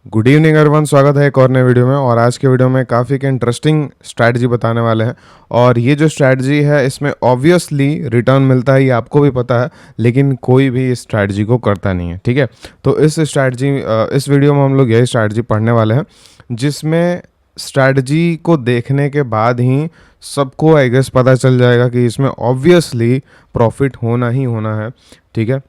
Good evening everyone, स्वागत है एक और नए वीडियो में। और आज के वीडियो में काफ़ी एक इंटरेस्टिंग स्ट्रैटेजी बताने वाले हैं। और ये जो स्ट्रैटेजी है इसमें ऑब्वियसली रिटर्न मिलता है, ये आपको भी पता है, लेकिन कोई भी इस स्ट्रैटेजी को करता नहीं है। ठीक है, तो इस वीडियो में हम लोग यही स्ट्रैटेजी पढ़ने वाले हैं, जिसमें स्ट्रैटेजी को देखने के बाद ही सबको आई गेस पता चल जाएगा कि इसमें ऑब्वियसली प्रॉफिट होना ही होना है। ठीक है,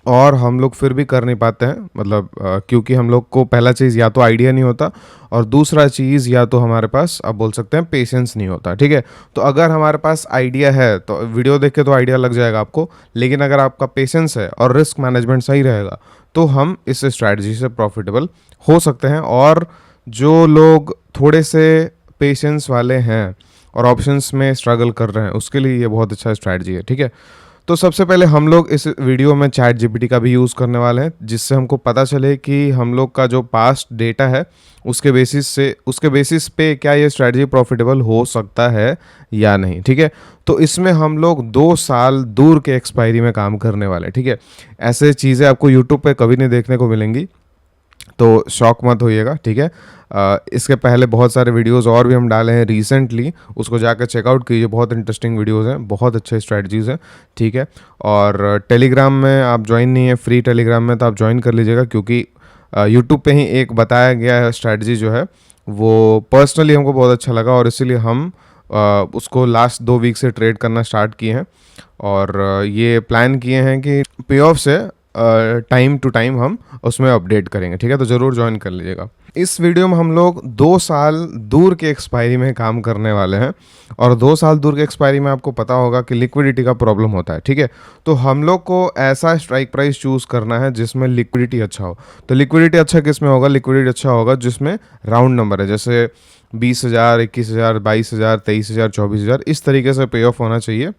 और हम लोग फिर भी कर नहीं पाते हैं, मतलब क्योंकि हम लोग को पहला चीज़ या तो आइडिया नहीं होता, और दूसरा चीज़ या तो हमारे पास आप बोल सकते हैं पेशेंस नहीं होता। ठीक है, तो अगर हमारे पास आइडिया है तो वीडियो देख के तो आइडिया लग जाएगा आपको, लेकिन अगर आपका पेशेंस है और रिस्क मैनेजमेंट सही रहेगा तो हम इस स्ट्रैटेजी से प्रॉफिटेबल हो सकते हैं। और जो लोग थोड़े से पेशेंस वाले हैं और ऑप्शंस में स्ट्रगल कर रहे हैं उसके लिए ये बहुत अच्छा स्ट्रैटेजी है। ठीक है, तो सबसे पहले हम लोग इस वीडियो में चैट जीपीटी का भी यूज़ करने वाले हैं, जिससे हमको पता चले कि हम लोग का जो पास्ट डेटा है उसके बेसिस पे क्या ये स्ट्रैटेजी प्रॉफिटेबल हो सकता है या नहीं। ठीक है, तो इसमें हम लोग 2 साल दूर के एक्सपायरी में काम करने वाले हैं। ठीक है, ऐसे चीज़ें आपको यूट्यूब पे कभी नहीं देखने को मिलेंगी, तो शॉक मत होइएगा। ठीक है, इसके पहले बहुत सारे वीडियोस और भी हम डाले हैं रिसेंटली, उसको जाकर चेकआउट कीजिए, बहुत इंटरेस्टिंग वीडियोस हैं, बहुत अच्छे स्ट्रैटेजीज हैं। ठीक है, और टेलीग्राम में आप ज्वाइन नहीं है, फ्री टेलीग्राम में, तो आप ज्वाइन कर लीजिएगा, क्योंकि यूट्यूब पे ही एक बताया गया है स्ट्रैटेजी जो है वो पर्सनली हमको बहुत अच्छा लगा, और इसीलिए हम उसको लास्ट 2 वीक से ट्रेड करना स्टार्ट किए हैं। और ये प्लान किए हैं कि पे ऑफ से टाइम टू टाइम हम उसमें अपडेट करेंगे। ठीक है, तो ज़रूर ज्वाइन कर लीजिएगा। इस वीडियो में हम लोग 2 साल दूर के एक्सपायरी में काम करने वाले हैं, और 2 साल दूर के एक्सपायरी में आपको पता होगा कि लिक्विडिटी का प्रॉब्लम होता है। ठीक है, तो हम लोग को ऐसा स्ट्राइक प्राइस चूज़ करना है जिसमें लिक्विडिटी अच्छा हो। तो लिक्विडिटी अच्छा किस में होगा? लिक्विडिटी अच्छा होगा जिसमें राउंड नंबर है, जैसे 20,000, 21,000, 22,000, 23,000, 24,000, इस तरीके से पे ऑफ होना चाहिए,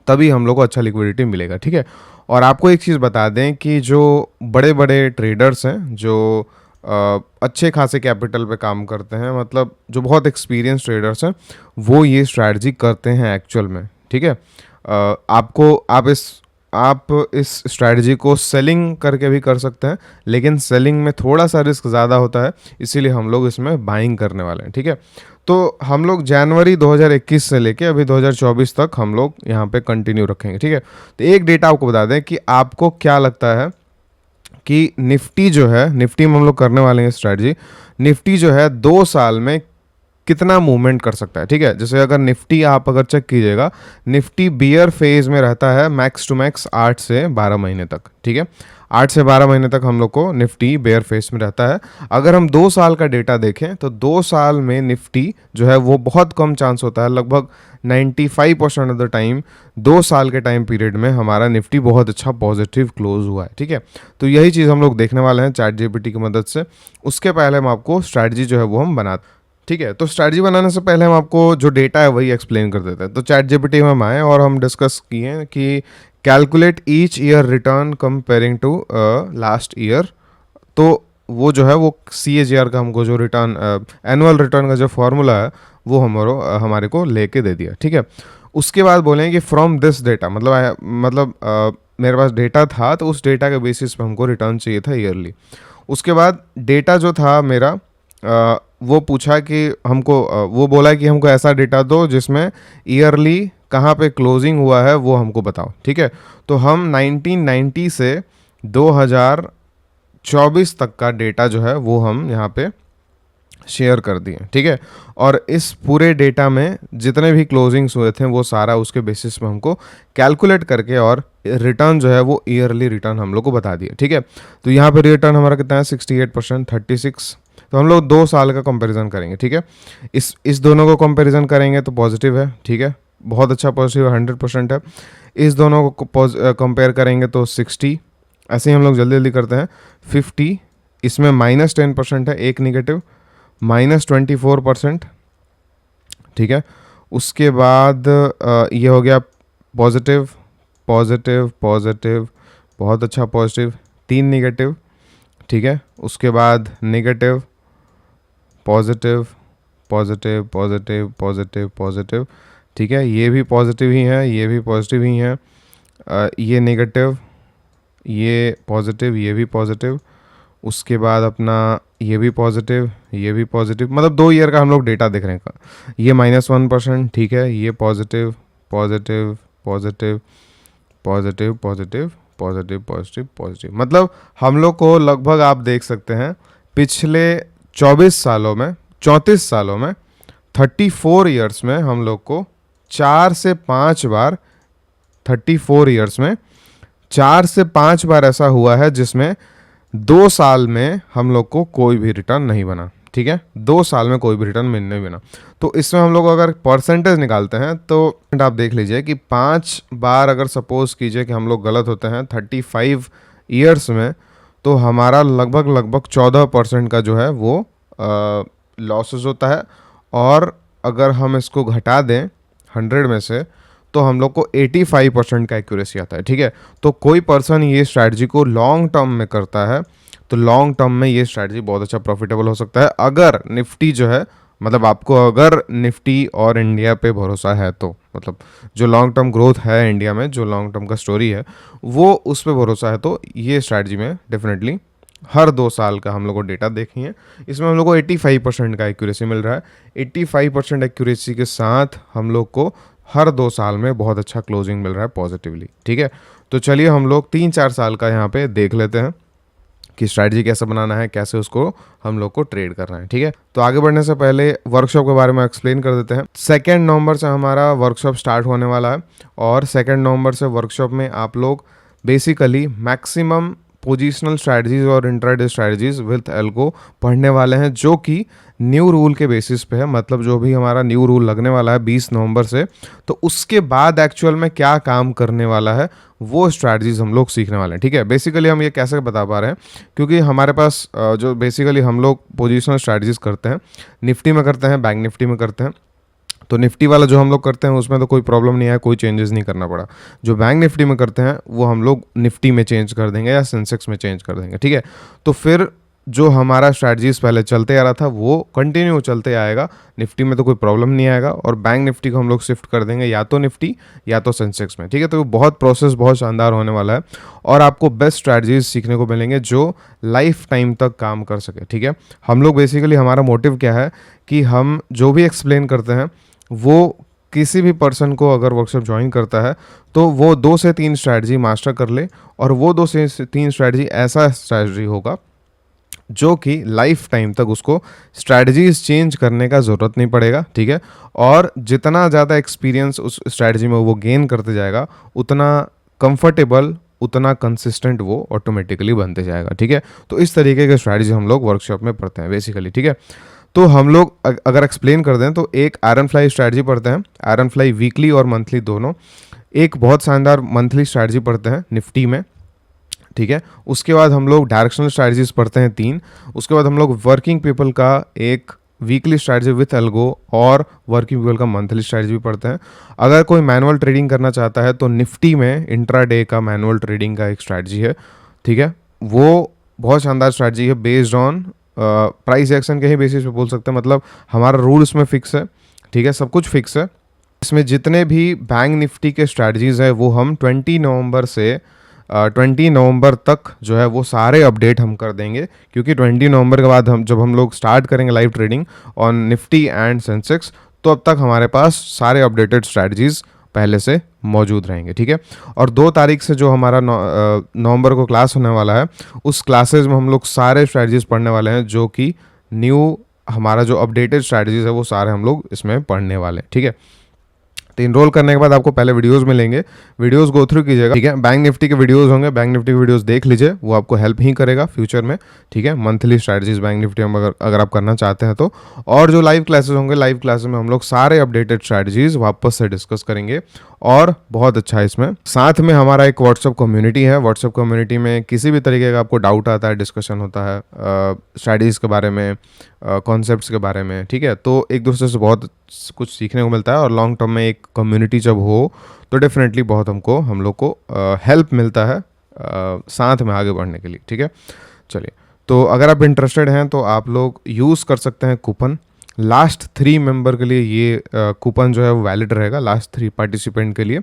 तभी हम लोग को अच्छा लिक्विडिटी मिलेगा। ठीक है, और आपको एक चीज़ बता दें कि जो बड़े बड़े ट्रेडर्स हैं, जो अच्छे खासे कैपिटल पे काम करते हैं, मतलब जो बहुत एक्सपीरियंस ट्रेडर्स हैं, वो ये स्ट्रैटेजी करते हैं एक्चुअल में। ठीक है, आप इस स्ट्रैटेजी को सेलिंग करके भी कर सकते हैं, लेकिन सेलिंग में थोड़ा सा रिस्क ज़्यादा होता है, इसीलिए हम लोग इसमें बाइंग करने वाले हैं। ठीक है, तो हम लोग जनवरी 2021 से लेके अभी 2024 तक हम लोग यहाँ पे कंटिन्यू रखेंगे। ठीक है, तो एक डेटा आपको बता दें कि आपको क्या लगता है कि निफ्टी जो है, निफ्टी में हम लोग करने वाले हैं स्ट्रैटेजी, निफ्टी जो है 2 साल में कितना मूवमेंट कर सकता है। ठीक है, जैसे अगर निफ्टी आप अगर चेक कीजिएगा, निफ्टी बियर फेज में रहता है मैक्स टू मैक्स 8 से 12 महीने तक। ठीक है, 8 से 12 महीने तक हम लोग को निफ्टी बेयर फेस में रहता है। अगर हम 2 साल का डेटा देखें तो 2 साल में निफ्टी जो है वो बहुत कम चांस होता है, लगभग 95% ऑफ द टाइम 2 साल के टाइम पीरियड में हमारा निफ्टी बहुत अच्छा पॉजिटिव क्लोज हुआ है। ठीक है, तो यही चीज़ हम लोग देखने वाले हैं चैट जीपीटी की मदद से। उसके पहले हम आपको स्ट्रैटेजी जो है वो हम बनाते। ठीक है, तो स्ट्रैटेजी बनाने से पहले हम आपको जो डेटा है वही एक्सप्लेन कर देते हैं। तो चैट जीपीटी में हम आए और हम डिस्कस किए कि calculate each year return comparing to last year. तो वो जो है वो CAGR का हमको जो रिटर्न, एनुअल रिटर्न का जो फॉर्मूला है वो हमारे को लेके दे दिया। ठीक है, उसके बाद बोलें कि फ्रॉम दिस डेटा, मेरे पास डेटा था, तो उस डेटा के बेसिस पे हमको रिटर्न चाहिए था ईयरली। उसके बाद डेटा जो था मेरा, वो पूछा कि वो बोला कि हमको ऐसा डेटा दो जिसमें ईयरली कहाँ पे क्लोजिंग हुआ है वो हमको बताओ। ठीक है, तो हम 1990 से 2024 तक का डेटा जो है वो हम यहाँ पे शेयर कर दिए। ठीक है, और इस पूरे डेटा में जितने भी क्लोजिंग्स हुए थे वो सारा उसके बेसिस पे हमको कैलकुलेट करके और रिटर्न जो है वो ईयरली रिटर्न हम लोग को बता दिया। ठीक है, तो यहाँ पे रिटर्न हमारा कितना है? 68%, 36। तो हम लोग 2 साल का कंपैरिजन करेंगे। ठीक है, इस दोनों को कंपैरिजन करेंगे तो पॉजिटिव है। ठीक है, बहुत अच्छा पॉजिटिव है, 100% है। इस दोनों को कंपेयर करेंगे तो 60। ऐसे ही हम लोग जल्दी जल्दी करते हैं। 50, इसमें -10% है, एक निगेटिव, -24%। ठीक है, उसके बाद ये हो गया पॉजिटिव, पॉजिटिव, पॉजिटिव, बहुत अच्छा पॉजिटिव, 3 निगेटिव। ठीक है, उसके बाद negative, positive, positive, positive, positive, positive. ठीक है, ये भी पॉजिटिव ही है, ये भी पॉजिटिव ही है, ये नेगेटिव, ये पॉजिटिव, ये भी पॉजिटिव। उसके बाद अपना ये भी पॉजिटिव, ये भी पॉजिटिव, मतलब 2 ईयर का हम लोग डेटा देख रहे हैं का। ये -1%, ठीक है, ये positive positive positive positive positive positive positive positive, मतलब हम लोग को लगभग आप देख सकते हैं पिछले 24 सालों में, 34 सालों में, 34 ईयर्स में हम लोग को 4 से 5 बार, 34 ईयर्स में 4 से 5 बार ऐसा हुआ है जिसमें 2 साल में हम लोग को कोई भी रिटर्न नहीं बना, ठीक है, 2 साल में कोई भी रिटर्न नहीं बना। तो इसमें हम लोग अगर परसेंटेज निकालते हैं तो आप देख लीजिए कि 5 बार अगर सपोज कीजिए कि हम लोग गलत होते हैं 35 ईयर्स में, तो हमारा लगभग 14% का जो है वो लॉसेस होता है। और अगर हम इसको घटा दें 100 में से तो हम लोग को 85% का एक्यूरेसी आता है, ठीक है। तो कोई पर्सन ये स्ट्रैटेजी को लॉन्ग टर्म में करता है तो लॉन्ग टर्म में ये स्ट्रैटेजी बहुत अच्छा प्रॉफिटेबल हो सकता है, अगर निफ्टी जो है, मतलब आपको अगर निफ्टी और इंडिया पे भरोसा है तो, मतलब जो लॉन्ग टर्म ग्रोथ है इंडिया में, जो लॉन्ग टर्म का स्टोरी है वो उस पर भरोसा है, तो ये स्ट्रैटेजी में डेफिनेटली हर 2 साल का हम लोग को डेटा देखिए, इसमें हम लोग को 85% का एक्यूरेसी मिल रहा है। 85% एक्यूरेसी के साथ हम लोग को हर 2 साल में बहुत अच्छा क्लोजिंग मिल रहा है पॉजिटिवली, ठीक है। तो चलिए हम लोग 3-4 साल का यहाँ पे देख लेते हैं कि स्ट्रैटेजी कैसे बनाना है, कैसे उसको हम लोग को ट्रेड करना है, ठीक है। तो आगे बढ़ने से पहले वर्कशॉप के बारे में एक्सप्लेन कर देते हैं। 2 नवंबर से हमारा वर्कशॉप स्टार्ट होने वाला है और 2 नवंबर से वर्कशॉप में आप लोग बेसिकली मैक्सिमम पोजिशनल स्ट्रैटेजीज और इंट्राडे स्ट्रैटेजीज विथ एल्गो पढ़ने वाले हैं, जो कि न्यू रूल के बेसिस पे है। मतलब जो भी हमारा न्यू रूल लगने वाला है 20 नवंबर से, तो उसके बाद एक्चुअल में क्या काम करने वाला है वो स्ट्रैटेजीज हम लोग सीखने वाले हैं, ठीक है। बेसिकली हम ये कैसे बता पा रहे हैं, क्योंकि हमारे पास जो बेसिकली हम लोग पोजिशनल स्ट्रैटेजीज करते हैं, निफ्टी में करते हैं, बैंक निफ्टी में करते हैं। तो निफ्टी वाला जो हम लोग करते हैं उसमें तो कोई प्रॉब्लम नहीं है, कोई चेंजेस नहीं करना पड़ा। जो बैंक निफ्टी में करते हैं वो हम लोग निफ्टी में चेंज कर देंगे या सेंसेक्स में चेंज कर देंगे, ठीक है। तो फिर जो हमारा स्ट्रैटेजीज पहले चलते आ रहा था वो कंटिन्यू चलते आएगा, निफ्टी में तो कोई प्रॉब्लम नहीं आएगा, और बैंक निफ्टी को हम लोग शिफ्ट कर देंगे या तो निफ्टी या तो सेंसेक्स में, ठीक है। तो बहुत प्रोसेस बहुत शानदार होने वाला है और आपको बेस्ट स्ट्रैटेजीज सीखने को मिलेंगे जो लाइफ टाइम तक काम कर सके, ठीक है। हम लोग बेसिकली हमारा मोटिव क्या है कि हम जो भी एक्सप्लेन करते हैं वो किसी भी पर्सन को अगर वर्कशॉप ज्वाइन करता है तो वो 2 से 3 स्ट्रैटेजी मास्टर कर ले, और वो 2 से 3 स्ट्रैटेजी ऐसा स्ट्रैटेजी होगा जो कि लाइफ टाइम तक उसको स्ट्रैटेजीज चेंज करने का ज़रूरत नहीं पड़ेगा, ठीक है। और जितना ज़्यादा एक्सपीरियंस उस स्ट्रैटेजी में वो गेन करते जाएगा उतना कंफर्टेबल, उतना कंसिस्टेंट वो ऑटोमेटिकली बनते जाएगा, ठीक है। तो इस तरीके के स्ट्रैटेजी हम लोग वर्कशॉप में पढ़ते हैं बेसिकली, ठीक है। तो हम लोग अगर एक्सप्लेन कर दें तो एक आयरन फ्लाई स्ट्रैटेजी पढ़ते हैं, आयरन फ्लाई वीकली और मंथली दोनों। एक बहुत शानदार मंथली स्ट्रैटेजी पढ़ते हैं निफ्टी में, ठीक है। उसके बाद हम लोग डायरेक्शनल स्ट्रैटेजीज पढ़ते हैं 3। उसके बाद हम लोग वर्किंग पीपल का एक वीकली स्ट्रैटेजी विथ एल्गो और वर्किंग पीपल का मंथली स्ट्रैटेजी भी पढ़ते हैं। अगर कोई मैनुअल ट्रेडिंग करना चाहता है तो निफ्टी में इंट्राडे का मैनुअल ट्रेडिंग का एक स्ट्रैटेजी है, ठीक है। वो बहुत शानदार स्ट्रैटेजी है, बेस्ड ऑन प्राइस एक्शन के ही बेसिस पे बोल सकते हैं। मतलब हमारा रूल इसमें फिक्स है, ठीक है, सब कुछ फिक्स है। इसमें जितने भी बैंक निफ्टी के स्ट्रैटेजीज है वो हम 20 नवंबर से 20 नवंबर तक जो है वो सारे अपडेट हम कर देंगे, क्योंकि 20 नवंबर के बाद जब हम लोग स्टार्ट करेंगे live trading on Nifty and Sensex, तो अब तक हमारे पास सारे अपडेटेड स्ट्रैटेजीज पहले से मौजूद रहेंगे, ठीक है। और 2 तारीख से जो हमारा नवंबर को क्लास होने वाला है, उस क्लासेज में हम लोग सारे स्ट्रैटेजीज पढ़ने वाले हैं, जो कि न्यू हमारा जो अपडेटेड स्ट्रैटेजीज है वो सारे हम लोग इसमें पढ़ने वाले हैं, ठीक है। तो इनरोल करने के बाद आपको पहले वीडियोस मिलेंगे, वीडियोस गो थ्रू कीजिएगा, ठीक है। बैंक निफ्टी के वीडियोस होंगे, बैंक निफ्टी के वीडियोस देख लीजिए, वो आपको हेल्प ही करेगा फ्यूचर में, ठीक है। मंथली स्ट्रैटेजीज बैंक निफ्टी में अगर आप करना चाहते हैं तो। और जो लाइव क्लासेस होंगे, लाइव क्लासेस में हम लोग सारे अपडेटेड स्ट्रैटेजीज वापस से डिस्कस करेंगे, और बहुत अच्छा है इसमें। साथ में हमारा एक व्हाट्सअप कम्युनिटी है, व्हाट्सअप कम्युनिटी में किसी भी तरीके का आपको डाउट आता है, डिस्कशन होता है स्ट्रैटेजीज के बारे में, कॉन्सेप्ट्स के बारे में, ठीक है। तो एक दूसरे से बहुत कुछ सीखने को मिलता है, और लॉन्ग टर्म में एक कम्युनिटी जब हो तो डेफिनेटली बहुत हम लोग को हेल्प मिलता है साथ में आगे बढ़ने के लिए, ठीक है। चलिए, तो अगर आप इंटरेस्टेड हैं तो आप लोग यूज़ कर सकते हैं कूपन। लास्ट 3 मेंबर के लिए ये कूपन जो है वो वैलिड रहेगा, लास्ट 3 पार्टिसिपेंट के लिए।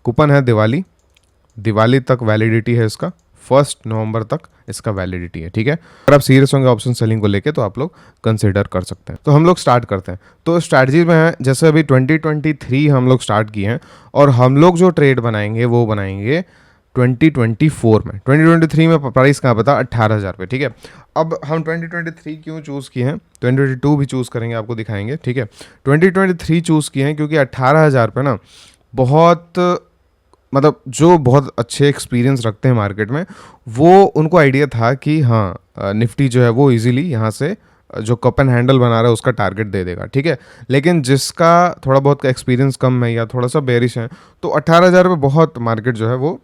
कूपन है दिवाली तक वैलिडिटी है इसका, 1 नवंबर तक इसका वैलिडिटी है, ठीक है। अगर आप सीरियस होंगे ऑप्शन सेलिंग को लेके तो आप लोग कंसिडर कर सकते हैं। तो हम लोग स्टार्ट करते हैं। तो स्ट्रैटेजी में है, जैसे अभी 2023 हम लोग स्टार्ट किए हैं और हम लोग जो ट्रेड बनाएंगे वो बनाएंगे 2024 में। 2023 में प्राइस कहाँ पे था, 18,000 पे, ठीक है। अब हम 2023 क्यों चूज़ किए हैं, 2022 भी चूज़ करेंगे, आपको दिखाएंगे, ठीक है। 2023 चूज़ किए हैं क्योंकि 18,000 पे ना बहुत, मतलब जो बहुत अच्छे एक्सपीरियंस रखते हैं मार्केट में, वो उनको आइडिया था कि हाँ निफ्टी जो है वो इजीली यहाँ से जो कप एंड हैंडल बना रहा है उसका टारगेट दे देगा, ठीक है। लेकिन जिसका थोड़ा बहुत एक्सपीरियंस कम है या थोड़ा सा बेरिश है, तो 18,000 पे बहुत मार्केट जो है वो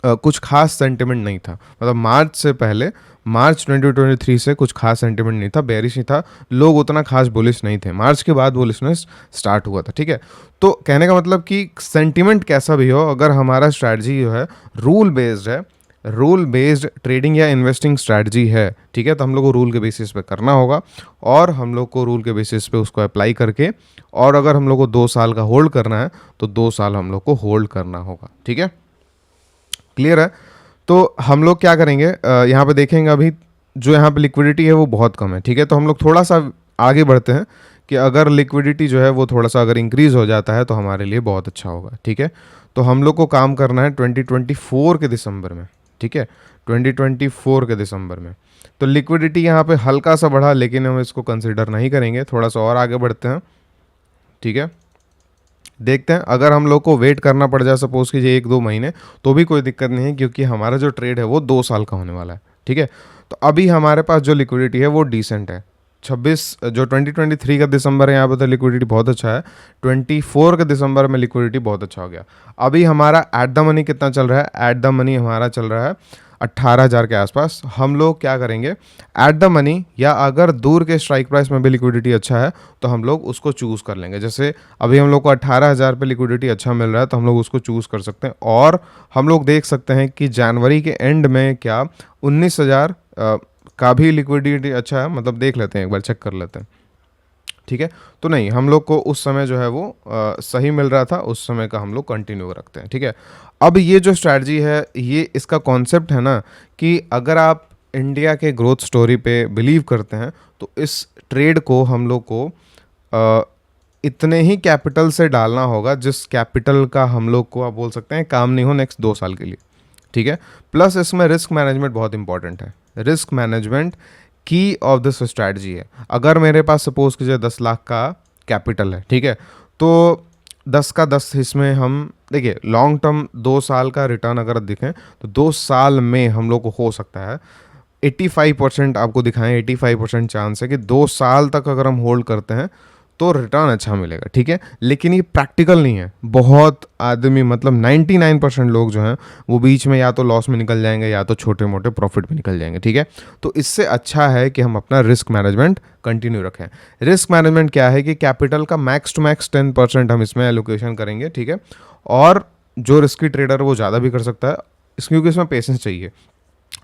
कुछ खास सेंटिमेंट नहीं था। मतलब मार्च से पहले, मार्च 2023 से कुछ खास सेंटिमेंट नहीं था, बेरिश नहीं था, लोग उतना खास बुलिश नहीं थे। मार्च के बाद बुलिशनेस स्टार्ट हुआ था, ठीक है। तो कहने का मतलब कि सेंटिमेंट कैसा भी हो, अगर हमारा स्ट्रैटेजी जो है रूल बेस्ड है, रूल बेस्ड ट्रेडिंग या इन्वेस्टिंग स्ट्रैटेजी है, ठीक है, तो हम लोग को रूल के बेसिस पे करना होगा और हम लोग को रूल के बेसिस पे उसको अप्लाई करके, और अगर हम लोग को 2 साल का होल्ड करना है तो 2 साल हम लोग को होल्ड करना होगा, ठीक है। क्लियर है। तो हम लोग क्या करेंगे, यहाँ पे देखेंगे अभी जो यहाँ पे लिक्विडिटी है वो बहुत कम है, ठीक है। तो हम लोग थोड़ा सा आगे बढ़ते हैं कि अगर लिक्विडिटी जो है वो थोड़ा सा अगर इंक्रीज़ हो जाता है तो हमारे लिए बहुत अच्छा होगा, ठीक है। तो हम लोग को काम करना है 2024 के दिसंबर में, ठीक है, 2024 के दिसंबर में। तो लिक्विडिटी यहाँ पे हल्का सा बढ़ा, लेकिन हम इसको कंसिडर नहीं करेंगे, थोड़ा सा और आगे बढ़ते हैं, ठीक है। देखते हैं, अगर हम लोग को वेट करना पड़ जाए सपोज कीजिए 1-2 महीने, तो भी कोई दिक्कत नहीं है, क्योंकि हमारा जो ट्रेड है वो 2 साल का होने वाला है, ठीक है। तो अभी हमारे पास जो लिक्विडिटी है वो डिसेंट है। 26 जो 2023 का दिसंबर है, यहाँ पर तो लिक्विडिटी बहुत अच्छा है। 24 के दिसंबर में लिक्विडिटी बहुत अच्छा हो गया। अभी हमारा एट द मनी कितना चल रहा है, एट द मनी हमारा चल रहा है 18,000 के आसपास। हम लोग क्या करेंगे, एट द मनी या अगर दूर के स्ट्राइक प्राइस में भी लिक्विडिटी अच्छा है तो हम लोग उसको चूज़ कर लेंगे। जैसे अभी हम लोग को 18,000 पे लिक्विडिटी अच्छा मिल रहा है तो हम लोग उसको चूज़ कर सकते हैं। और हम लोग देख सकते हैं कि जनवरी के एंड में क्या 19,000 का भी लिक्विडिटी अच्छा है, मतलब देख लेते हैं, एक बार चेक कर लेते हैं, ठीक है। तो नहीं, हम लोग को उस समय जो है वो सही मिल रहा था, उस समय का हम लोग कंटिन्यू रखते हैं, ठीक है। अब ये जो स्ट्रैटेजी है, ये इसका कॉन्सेप्ट है ना कि अगर आप इंडिया के ग्रोथ स्टोरी पे बिलीव करते हैं तो इस ट्रेड को हम लोग को इतने ही कैपिटल से डालना होगा जिस कैपिटल का हम लोग को, आप बोल सकते हैं, काम नहीं हो नेक्स्ट 2 साल के लिए, ठीक है। प्लस इसमें रिस्क मैनेजमेंट बहुत इंपॉर्टेंट है। रिस्क मैनेजमेंट की ऑफ दिस स्ट्रैटेजी है। अगर मेरे पास सपोज कीजिए 10 लाख का कैपिटल है, ठीक है, तो 10 का 10 इसमें हम देखिए लॉन्ग टर्म 2 साल का रिटर्न अगर देखें तो 2 साल में हम लोग को हो सकता है 85%, आपको दिखाएं 85% चांस है कि 2 साल तक अगर हम होल्ड करते हैं तो रिटर्न अच्छा मिलेगा, ठीक है। लेकिन ये प्रैक्टिकल नहीं है। बहुत आदमी, मतलब 99% लोग जो हैं वो बीच में या तो लॉस में निकल जाएंगे या तो छोटे मोटे प्रॉफिट में निकल जाएंगे, ठीक है। तो इससे अच्छा है कि हम अपना रिस्क मैनेजमेंट कंटिन्यू रखें। रिस्क मैनेजमेंट क्या है कि कैपिटल का मैक्स टू मैक्स 10% हम इसमें एलोकेशन करेंगे, ठीक है। और जो रिस्की ट्रेडर वो ज़्यादा भी कर सकता है, क्योंकि इसमें पेशेंस चाहिए।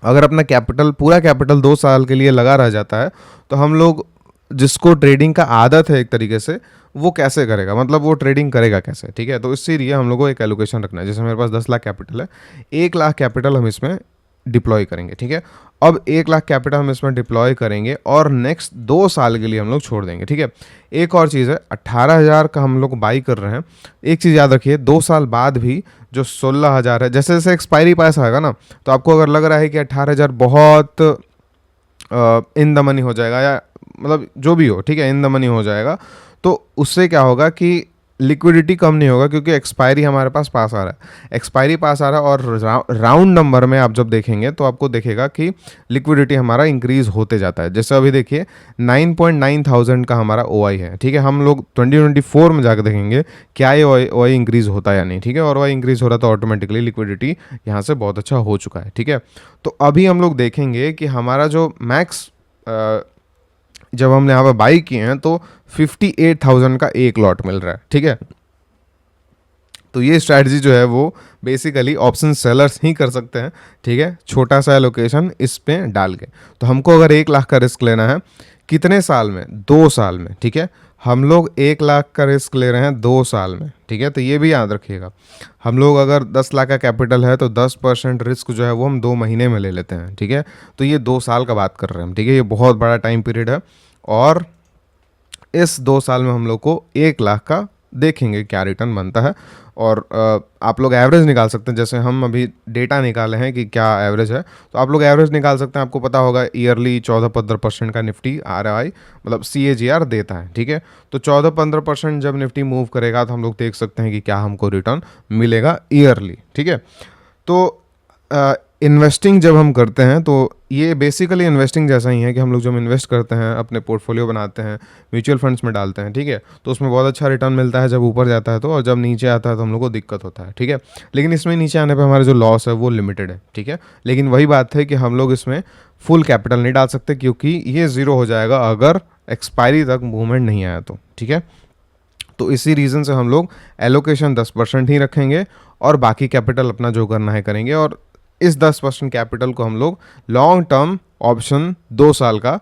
अगर अपना कैपिटल, पूरा कैपिटल 2 साल के लिए लगा रह जाता है तो हम लोग, जिसको ट्रेडिंग का आदत है एक तरीके से, वो कैसे करेगा, मतलब वो ट्रेडिंग करेगा कैसे, ठीक है। तो इसीलिए हम लोग को एक एलोकेशन रखना है। जैसे मेरे पास 10 लाख कैपिटल है, 1 लाख कैपिटल हम इसमें डिप्लॉय करेंगे, ठीक है। अब 1 लाख कैपिटल हम इसमें डिप्लॉय करेंगे और नेक्स्ट 2 साल के लिए हम लोग छोड़ देंगे, ठीक है। एक और चीज़ है, 18,000 का हम लोग बाई कर रहे हैं। एक चीज़ याद रखिए, 2 साल बाद भी जो 16,000 है, जैसे जैसे एक्सपायरी पास आएगा ना, तो आपको अगर लग रहा है कि 18,000 बहुत इन द मनी हो जाएगा, या मतलब जो भी हो, ठीक है, इन द मनी हो जाएगा, तो उससे क्या होगा कि लिक्विडिटी कम नहीं होगा, क्योंकि एक्सपायरी हमारे पास पास आ रहा है, एक्सपायरी पास आ रहा है। और राउंड नंबर में आप जब देखेंगे तो आपको देखेगा कि लिक्विडिटी हमारा इंक्रीज होते जाता है। जैसे अभी देखिए 9,900 का हमारा OI है, ठीक है। हम लोग 2024 में जाकर देखेंगे क्या ये OI इंक्रीज होता है या नहीं, ठीक है। और OI इंक्रीज हो रहा तो ऑटोमेटिकली लिक्विडिटी यहाँ से बहुत अच्छा हो चुका है, ठीक है। तो अभी हम लोग देखेंगे कि हमारा जो मैक्स, जब हमने यहाँ पर बाई किए हैं तो 58,000 का एक लॉट मिल रहा है, ठीक है। तो ये स्ट्रैटेजी जो है वो बेसिकली ऑप्शन सेलर्स ही कर सकते हैं, ठीक है, छोटा सा एलोकेशन इस पे डाल के। तो हमको अगर 1 लाख का रिस्क लेना है, कितने साल में, 2 साल में, ठीक है। हम लोग 1 लाख का रिस्क ले रहे हैं 2 साल में, ठीक है। तो ये भी याद रखिएगा, हम लोग अगर 10 लाख का कैपिटल है तो 10% रिस्क जो है वो हम 2 महीने में ले लेते हैं, ठीक है। तो ये 2 साल का बात कर रहे हैं हम, ठीक है। ये बहुत बड़ा टाइम पीरियड है और इस 2 साल में हम लोग को 1 लाख का देखेंगे क्या रिटर्न बनता है। और आप लोग एवरेज निकाल सकते हैं, जैसे हम अभी डेटा निकाले हैं कि क्या एवरेज है, तो आप लोग एवरेज निकाल सकते हैं। आपको पता होगा ईयरली 14-15% का निफ्टी RI मतलब CAGR देता है, ठीक है। तो 14-15% जब निफ्टी मूव करेगा तो हम लोग देख सकते हैं कि क्या हमको रिटर्न मिलेगा ईयरली, ठीक है। तो इन्वेस्टिंग जब हम करते हैं तो ये बेसिकली इन्वेस्टिंग जैसा ही है कि हम लोग जब इन्वेस्ट करते हैं, अपने पोर्टफोलियो बनाते हैं, म्यूचुअल फंड्स में डालते हैं, ठीक है, तो उसमें बहुत अच्छा रिटर्न मिलता है जब ऊपर जाता है तो, और जब नीचे आता है तो हम लोग को दिक्कत होता है, ठीक है। लेकिन इसमें नीचे आने पर हमारा जो लॉस है वो लिमिटेड है, ठीक है। लेकिन वही बात है कि हम लोग इसमें फुल कैपिटल नहीं डाल सकते क्योंकि ये ज़ीरो हो जाएगा अगर एक्सपायरी तक मूवमेंट नहीं आया तो, ठीक है। तो इसी रीज़न से हम लोग एलोकेशन 10% ही रखेंगे और बाकी कैपिटल अपना जो करना है करेंगे। और इस 10% कैपिटल को हम लोग लॉन्ग टर्म ऑप्शन 2 साल का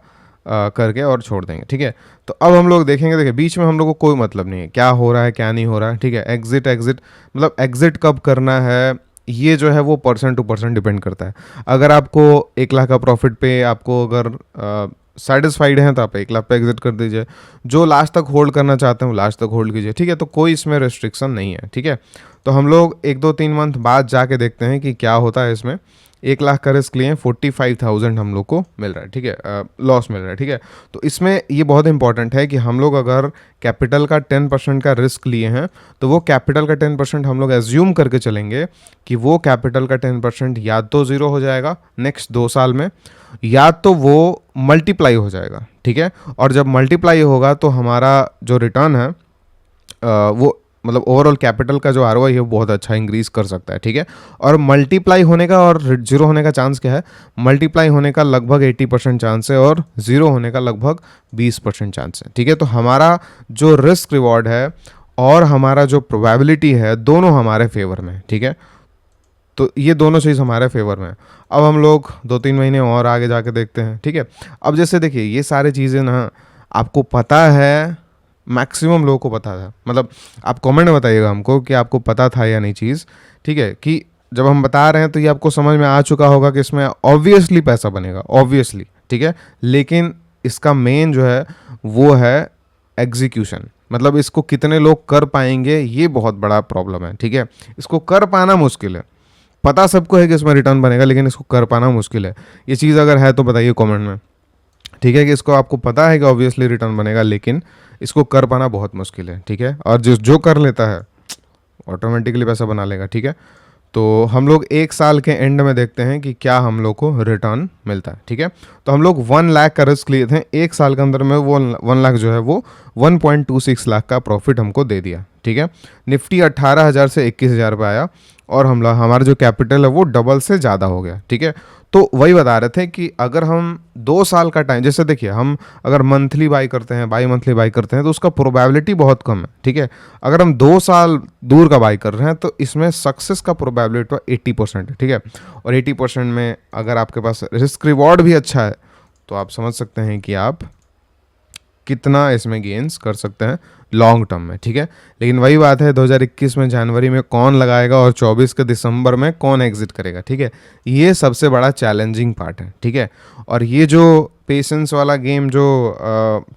करके और छोड़ देंगे, ठीक है। तो अब हम लोग देखेंगे, देखिए बीच में हम लोग को कोई मतलब नहीं है क्या हो रहा है क्या नहीं हो रहा है, ठीक है। एग्जिट मतलब एग्जिट कब करना है ये जो है वो % टू % डिपेंड करता है। अगर आपको 1 लाख का प्रॉफिट पे आपको अगर सेटिस्फाइड हैं तो आप 1 लाख पे एग्जिट कर दीजिए। जो लास्ट तक होल्ड करना चाहते हैं वो लास्ट तक होल्ड कीजिए, ठीक है। तो कोई इसमें रेस्ट्रिक्शन नहीं है, ठीक है। तो हम लोग 1-2-3 मंथ बाद जाके देखते हैं कि क्या होता है इसमें। 1 लाख का रिस्क लिए 45,000 हम लोग को मिल रहा है, ठीक है, लॉस मिल रहा है, ठीक है। तो इसमें ये बहुत इंपॉर्टेंट है कि हम लोग अगर कैपिटल का 10% का रिस्क लिए हैं तो वो कैपिटल का 10% हम लोग एज्यूम करके चलेंगे कि वो कैपिटल का 10% या तो ज़ीरो हो जाएगा नेक्स्ट 2 साल में, या तो वो मल्टीप्लाई हो जाएगा, ठीक है। और जब मल्टीप्लाई होगा तो हमारा जो रिटर्न है वो मतलब ओवरऑल कैपिटल का जो ROI है वो बहुत अच्छा इंक्रीज कर सकता है, ठीक है। और मल्टीप्लाई होने का और जीरो होने का चांस क्या है, मल्टीप्लाई होने का लगभग 80% चांस है और जीरो होने का लगभग 20% चांस है, ठीक है। तो हमारा जो रिस्क रिवॉर्ड है और हमारा जो प्रोबेबिलिटी है दोनों हमारे फेवर में, ठीक है। तो ये दोनों चीज़ हमारे फेवर में है। अब हम लोग 2-3 महीने और आगे जाके देखते हैं, ठीक है। अब जैसे देखिए ये सारी चीज़ें ना आपको पता है, मैक्सिमम लोगों को पता था, मतलब आप कमेंट में बताइएगा हमको कि आपको पता था या नहीं चीज़, ठीक है। कि जब हम बता रहे हैं तो ये आपको समझ में आ चुका होगा कि इसमें ऑब्वियसली पैसा बनेगा, ऑब्वियसली, ठीक है। लेकिन इसका मेन जो है वो है एग्जीक्यूशन, मतलब इसको कितने लोग कर पाएंगे ये बहुत बड़ा प्रॉब्लम है, ठीक है। इसको कर पाना मुश्किल है, पता सबको है कि इसमें रिटर्न बनेगा लेकिन इसको कर पाना मुश्किल है। ये चीज़ अगर है तो बताइए कमेंट में, ठीक है, कि इसको आपको पता है कि ऑब्वियसली रिटर्न बनेगा लेकिन इसको कर पाना बहुत मुश्किल है, ठीक है। और जो कर लेता है ऑटोमेटिकली पैसा बना लेगा, ठीक है। तो हम लोग 1 साल के एंड में देखते हैं कि क्या हम लोग को रिटर्न मिलता है, ठीक है। तो हम लोग 1 लाख का रिस्क लिए थे, 1 साल के अंदर में वो 1 लाख जो है वो 1.26 लाख का प्रॉफिट हमको दे दिया, ठीक है। निफ्टी 18,000 से 21,000 पे आया और हमारा जो कैपिटल है वो डबल से ज़्यादा हो गया, ठीक है। तो वही बता रहे थे कि अगर हम 2 साल का टाइम, जैसे देखिए हम अगर मंथली बाई करते हैं, बाई मंथली बाई करते हैं तो उसका प्रोबेबिलिटी बहुत कम है, ठीक है। अगर हम 2 साल दूर का बाई कर रहे हैं तो इसमें सक्सेस का प्रोबेबिलिटी 80% है, ठीक है। और 80% में अगर आपके पास रिस्क रिवॉर्ड भी अच्छा है तो आप समझ सकते हैं कि आप कितना इसमें गेन्स कर सकते हैं लॉन्ग टर्म में, ठीक है। लेकिन वही बात है 2021 में जनवरी में कौन लगाएगा और 24 के दिसंबर में कौन एग्जिट करेगा, ठीक है। ये सबसे बड़ा चैलेंजिंग पार्ट है, ठीक है। और ये जो पेशेंस वाला गेम जो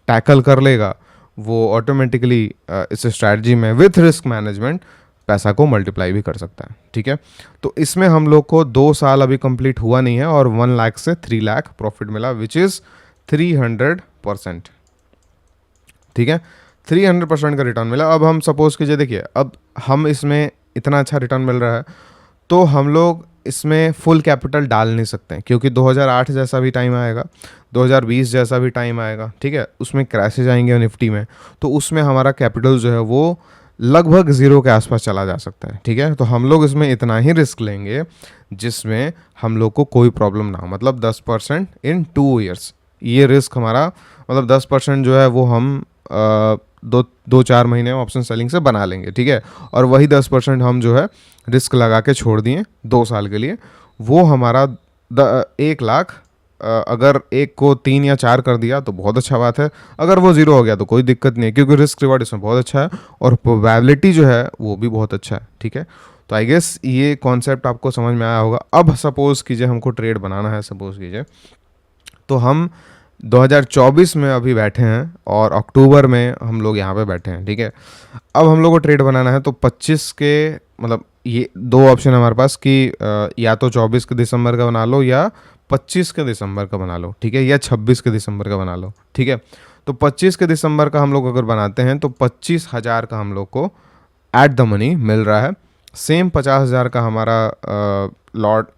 टैकल कर लेगा वो ऑटोमेटिकली इस स्ट्रैटेजी में विथ रिस्क मैनेजमेंट पैसा को मल्टीप्लाई भी कर सकता है, ठीक है। तो इसमें हम लोग को 2 साल अभी कंप्लीट हुआ नहीं है और 1 लाख से 3 लाख प्रॉफिट मिला विच इज़ 300%, ठीक है। 300% का रिटर्न मिला। अब हम सपोज कीजिए, देखिए अब हम इसमें इतना अच्छा रिटर्न मिल रहा है तो हम लोग इसमें फुल कैपिटल डाल नहीं सकते हैं क्योंकि 2008 जैसा भी टाइम आएगा, 2020 जैसा भी टाइम आएगा, ठीक है, उसमें क्रैशेज आएंगे निफ्टी में, तो उसमें हमारा कैपिटल जो है वो लगभग ज़ीरो के आसपास चला जा सकता है, ठीक है। तो हम लोग इसमें इतना ही रिस्क लेंगे जिसमें हम लोग को कोई प्रॉब्लम ना हो, मतलब 10% इन 2 ईयर्स। ये रिस्क हमारा मतलब 10% जो है वो हम 2-4 महीने में ऑप्शन सेलिंग से बना लेंगे, ठीक है। और वही 10% हम जो है रिस्क लगा के छोड़ दिए 2 साल के लिए, वो हमारा 1 लाख अगर एक को 3 या 4 कर दिया तो बहुत अच्छा बात है, अगर वो 0 हो गया तो कोई दिक्कत नहीं है, क्योंकि रिस्क रिवार्ड इसमें बहुत अच्छा है और प्रोबेबिलिटी जो है वो भी बहुत अच्छा है। ठीक है, तो आई गेस ये कॉन्सेप्ट आपको समझ में आया होगा। अब सपोज कीजिए हमको ट्रेड बनाना है, सपोज कीजिए, तो हम 2024 में अभी बैठे हैं और अक्टूबर में हम लोग यहाँ पे बैठे हैं। ठीक है, अब हम लोग को ट्रेड बनाना है तो 25 के, मतलब ये दो ऑप्शन है हमारे पास कि या तो 24 के दिसंबर का बना लो या 25 के दिसंबर का बना लो। ठीक है, या 26 के दिसंबर का बना लो। ठीक है, तो 25 के दिसंबर का हम लोग अगर बनाते हैं तो 25,000 का हम लोग को एट द मनी मिल रहा है। सेम 50,000 का हमारा लॉट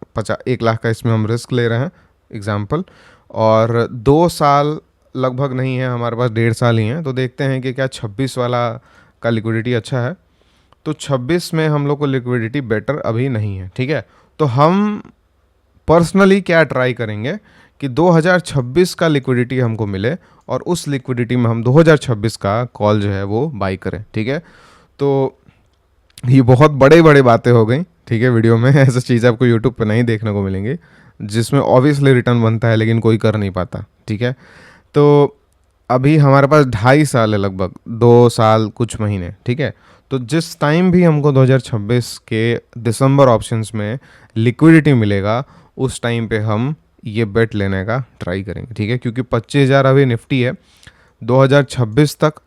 1 लाख का इसमें हम रिस्क ले रहे हैं एग्जाम्पल, और 2 साल लगभग नहीं है हमारे पास, 1.5 साल ही है। तो देखते हैं कि क्या 26 वाला का लिक्विडिटी अच्छा है। तो 26 में हम लोग को लिक्विडिटी बेटर अभी नहीं है। ठीक है, तो हम पर्सनली क्या ट्राई करेंगे कि 2026 का लिक्विडिटी हमको मिले और उस लिक्विडिटी में हम 2026 का कॉल जो है वो बाई करें। ठीक है, तो ये बहुत बड़े बड़े बातें हो गई। ठीक है, वीडियो में ऐसा चीज़ आपको यूट्यूब पे नहीं देखने को मिलेंगी जिसमें ऑब्वियसली रिटर्न बनता है लेकिन कोई कर नहीं पाता। ठीक है, तो अभी हमारे पास 2.5 साल है, लगभग 2 साल कुछ महीने। ठीक है, तो जिस टाइम भी हमको 2026 के दिसंबर ऑप्शंस में लिक्विडिटी मिलेगा उस टाइम पे हम ये बेट लेने का ट्राई करेंगे। ठीक है, क्योंकि 25,000 अभी निफ्टी है। 2026 तक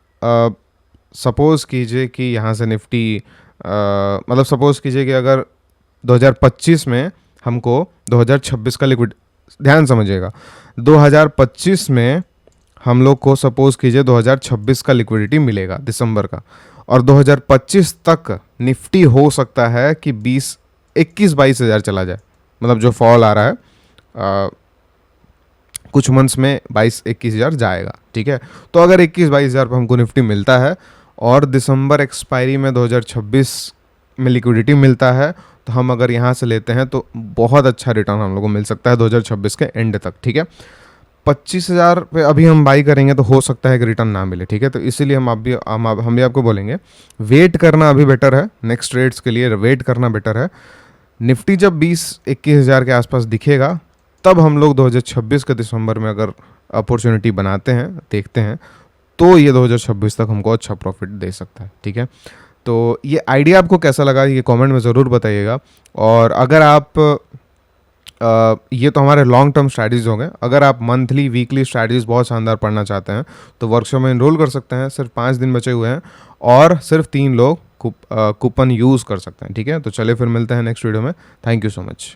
सपोज़ कीजिए कि यहाँ से निफ्टी मतलब सपोज़ कीजिए कि अगर 2025 में हमको 2026 का लिक्विड, ध्यान समझिएगा, 2025 में हम लोग को सपोज़ कीजिए 2026 का लिक्विडिटी मिलेगा दिसंबर का, और 2025 तक निफ्टी हो सकता है कि 21-22 हज़ार चला जाए, मतलब जो फॉल आ रहा है कुछ मंथ्स में 22-21 हज़ार जाएगा। ठीक है, तो अगर 21-22 हज़ार पर हमको निफ्टी मिलता है और दिसंबर एक्सपायरी में 2026 में लिक्विडिटी मिलता है, तो हम अगर यहाँ से लेते हैं तो बहुत अच्छा रिटर्न हम लोग को मिल सकता है 2026 के एंड तक। ठीक है, 25,000 पे अभी हम बाई करेंगे तो हो सकता है कि रिटर्न ना मिले। ठीक है, तो इसीलिए हम भी आपको बोलेंगे वेट करना अभी बेटर है, नेक्स्ट ट्रेड्स के लिए वेट करना बेटर है। निफ्टी जब 20-21 हज़ार के आसपास दिखेगा तब हम लोग 2026 के दिसंबर में अगर अपॉर्चुनिटी बनाते हैं, देखते हैं, तो ये 2026 तक हमको अच्छा प्रॉफिट दे सकता है। ठीक है, तो ये आइडिया आपको कैसा लगा ये कमेंट में ज़रूर बताइएगा। और अगर आप ये तो हमारे लॉन्ग टर्म स्ट्रैटेजीज हो गए, अगर आप मंथली वीकली स्ट्रैटेजीज बहुत शानदार पढ़ना चाहते हैं तो वर्कशॉप में इनरोल कर सकते हैं। सिर्फ 5 दिन बचे हुए हैं और सिर्फ 3 लोग कूपन यूज़ कर सकते हैं। ठीक है, तो चलिए फिर मिलते हैं नेक्स्ट वीडियो में। Thank you so much.